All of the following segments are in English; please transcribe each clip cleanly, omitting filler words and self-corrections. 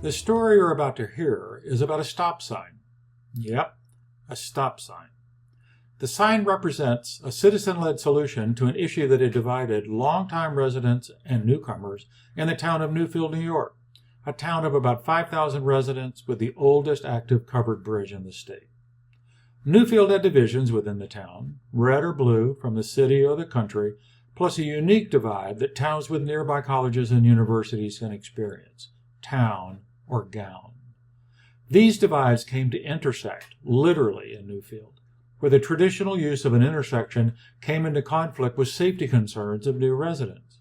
The story you're about to hear is about a stop sign. Yep, a stop sign. The sign represents a citizen-led solution to an issue that had divided longtime residents and newcomers in the town of Newfield, New York, a town of about 5,000 residents with the oldest active covered bridge in the state. Newfield had divisions within the town, red or blue from the city or the country, plus a unique divide that towns with nearby colleges and universities can experience, town or gown. These divides came to intersect, literally, in Newfield, where the traditional use of an intersection came into conflict with safety concerns of new residents.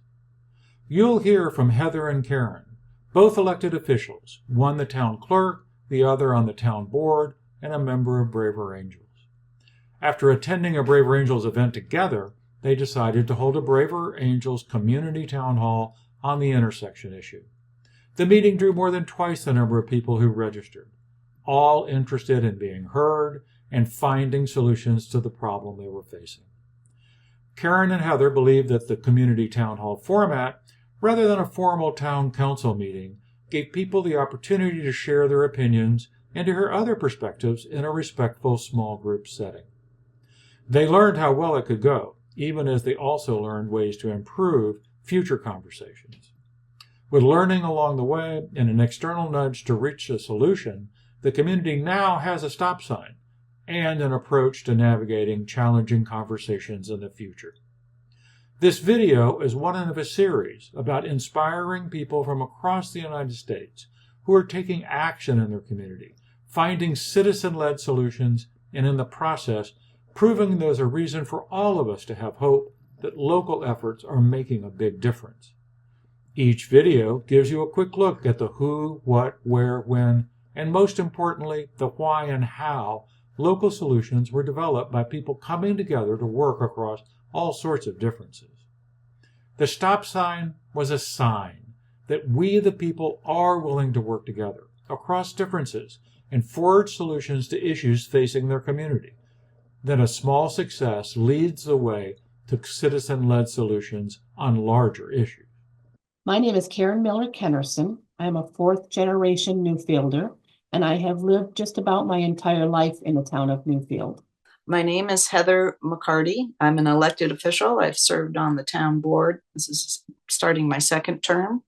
You'll hear from Heather and Karen, both elected officials, one the town clerk, the other on the town board, and a member of Braver Angels. After attending a Braver Angels event together, they decided to hold a Braver Angels community town hall on the intersection issue. The meeting drew more than twice the number of people who registered, all interested in being heard and finding solutions to the problem they were facing. Karen and Heather believed that the community town hall format, rather than a formal town council meeting, gave people the opportunity to share their opinions and to hear other perspectives in a respectful small group setting. They learned how well it could go, even as they also learned ways to improve future conversations. With learning along the way and an external nudge to reach a solution, the community now has a stop sign and an approach to navigating challenging conversations in the future. This video is one of a series about inspiring people from across the United States who are taking action in their community, finding citizen-led solutions, and in the process, proving there's a reason for all of us to have hope that local efforts are making a big difference. Each video gives you a quick look at the who, what, where, when, and most importantly, the why and how local solutions were developed by people coming together to work across all sorts of differences. The stop sign was a sign that we, the people, are willing to work together across differences and forge solutions to issues facing their community. Then a small success leads the way to citizen-led solutions on larger issues. My name is Karen Miller-Kennerson. I'm a fourth-generation Newfielder, and I have lived just about my entire life in the town of Newfield. My name is Heather McCarty. I'm an elected official. I've served on the town board. This is starting my second term.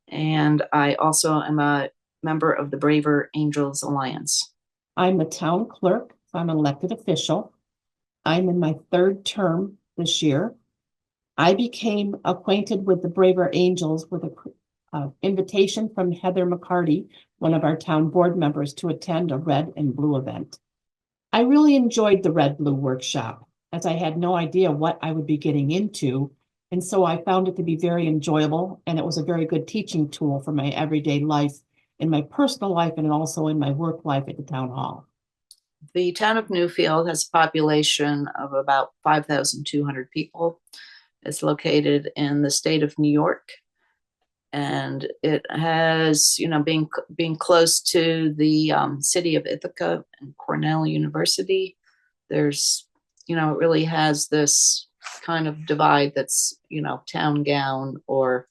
And I also am a member of the Braver Angels Alliance. I'm the town clerk. I'm an elected official. I'm in my third term this year. I became acquainted with the Braver Angels with an invitation from Heather McCarty, one of our town board members, to attend a red and blue event. I really enjoyed the red blue workshop, as I had no idea what I would be getting into, and so I found it to be very enjoyable, and it was a very good teaching tool for my everyday life, in my personal life, and also in my work life at the town hall. The town of Newfield has a population of about 5,200 people. It's located in the state of New York, and it has, being close to the city of Ithaca and Cornell University, there's, it really has this kind of divide that's, town gown, or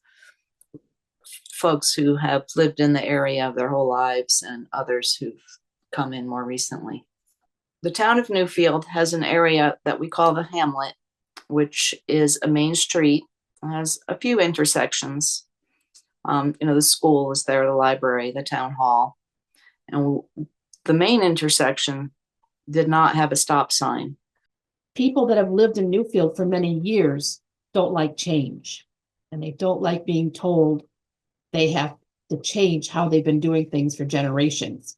folks who have lived in the area their whole lives and others who've come in more recently. The town of Newfield has an area that we call the Hamlet, which is a main street. It has a few intersections. The school is there, the library, the town hall. And the main intersection did not have a stop sign. People that have lived in Newfield for many years don't like change, and they don't like being told they have to change how they've been doing things for generations.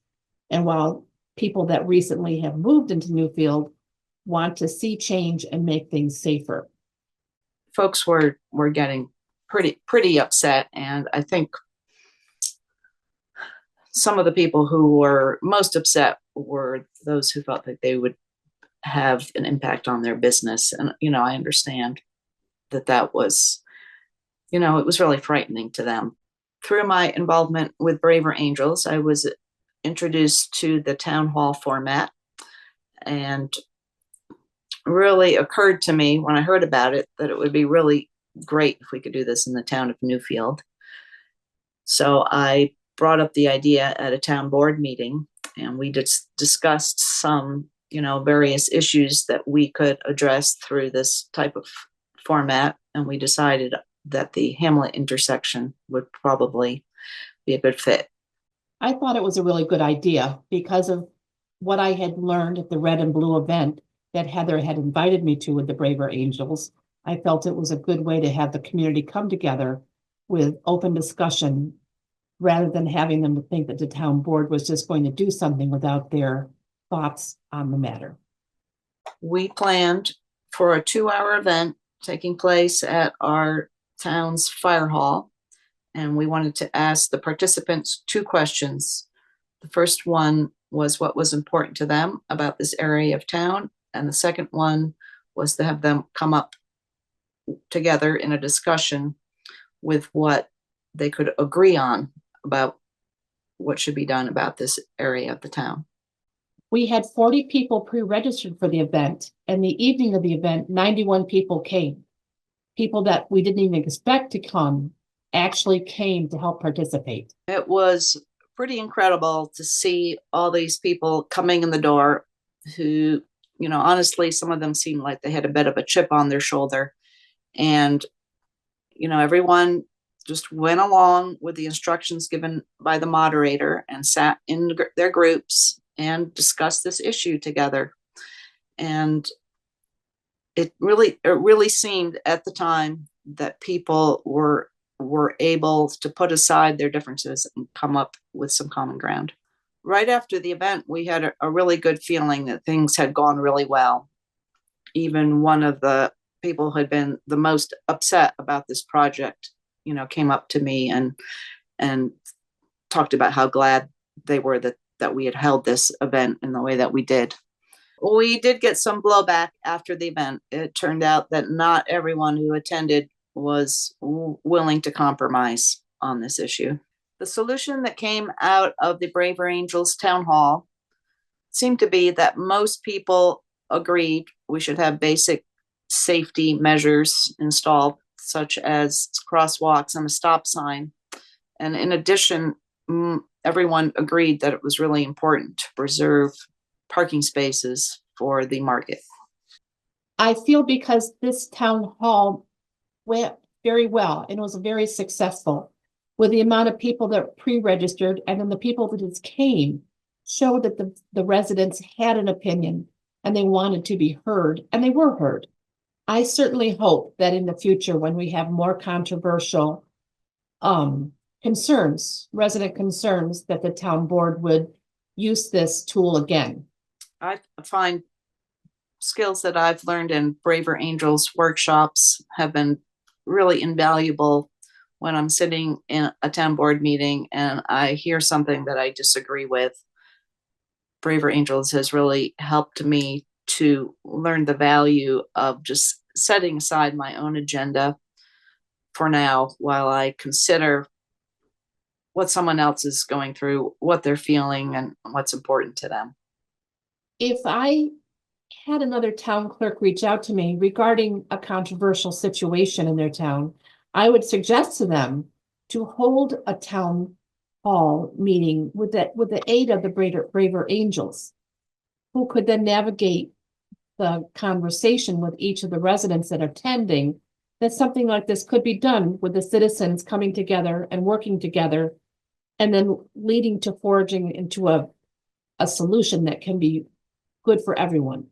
And while people that recently have moved into Newfield want to see change and make things safer. Folks were getting pretty upset, and I think some of the people who were most upset were those who felt that they would have an impact on their business. And I understand that was, it was really frightening to them. Through my involvement with Braver Angels, I was introduced to the town hall format, and really occurred to me when I heard about it that it would be really great if we could do this in the town of Newfield. So I brought up the idea at a town board meeting, and we just discussed some, various issues that we could address through this type of format. And we decided that the Hamlet intersection would probably be a good fit. I thought it was a really good idea because of what I had learned at the Red and Blue event that Heather had invited me to with the Braver Angels. I felt it was a good way to have the community come together with open discussion rather than having them to think that the town board was just going to do something without their thoughts on the matter. We planned for a 2-hour event taking place at our town's fire hall. And we wanted to ask the participants 2 questions. The first one was what was important to them about this area of town. And the second one was to have them come up together in a discussion with what they could agree on about what should be done about this area of the town. We had 40 people pre-registered for the event, and the evening of the event, 91 people came. People that we didn't even expect to come actually came to help participate. It was pretty incredible to see all these people coming in the door who, honestly, some of them seemed like they had a bit of a chip on their shoulder. And, everyone just went along with the instructions given by the moderator and sat in their groups and discussed this issue together. And it really seemed at the time that people were able to put aside their differences and come up with some common ground. Right after the event, we had a really good feeling that things had gone really well. Even one of the people who had been the most upset about this project, came up to me and talked about how glad they were that we had held this event in the way that we did. We did get some blowback after the event. It turned out that not everyone who attended was willing to compromise on this issue. The solution that came out of the Braver Angels Town Hall seemed to be that most people agreed we should have basic safety measures installed, such as crosswalks and a stop sign. And in addition, everyone agreed that it was really important to preserve parking spaces for the market. I feel because this town hall went very well and was very successful with the amount of people that pre-registered, and then the people that just came showed that the residents had an opinion and they wanted to be heard, and they were heard. I certainly hope that in the future, when we have more controversial concerns, resident concerns, that the town board would use this tool again. I find skills that I've learned in Braver Angels workshops have been really invaluable when I'm sitting in a town board meeting and I hear something that I disagree with. Braver Angels has really helped me to learn the value of just setting aside my own agenda for now while I consider what someone else is going through, what they're feeling, and what's important to them. If I had another town clerk reach out to me regarding a controversial situation in their town, I would suggest to them to hold a town hall meeting with the aid of the Braver Angels, who could then navigate the conversation with each of the residents that are attending, that something like this could be done with the citizens coming together and working together, and then leading to forging into a solution that can be good for everyone.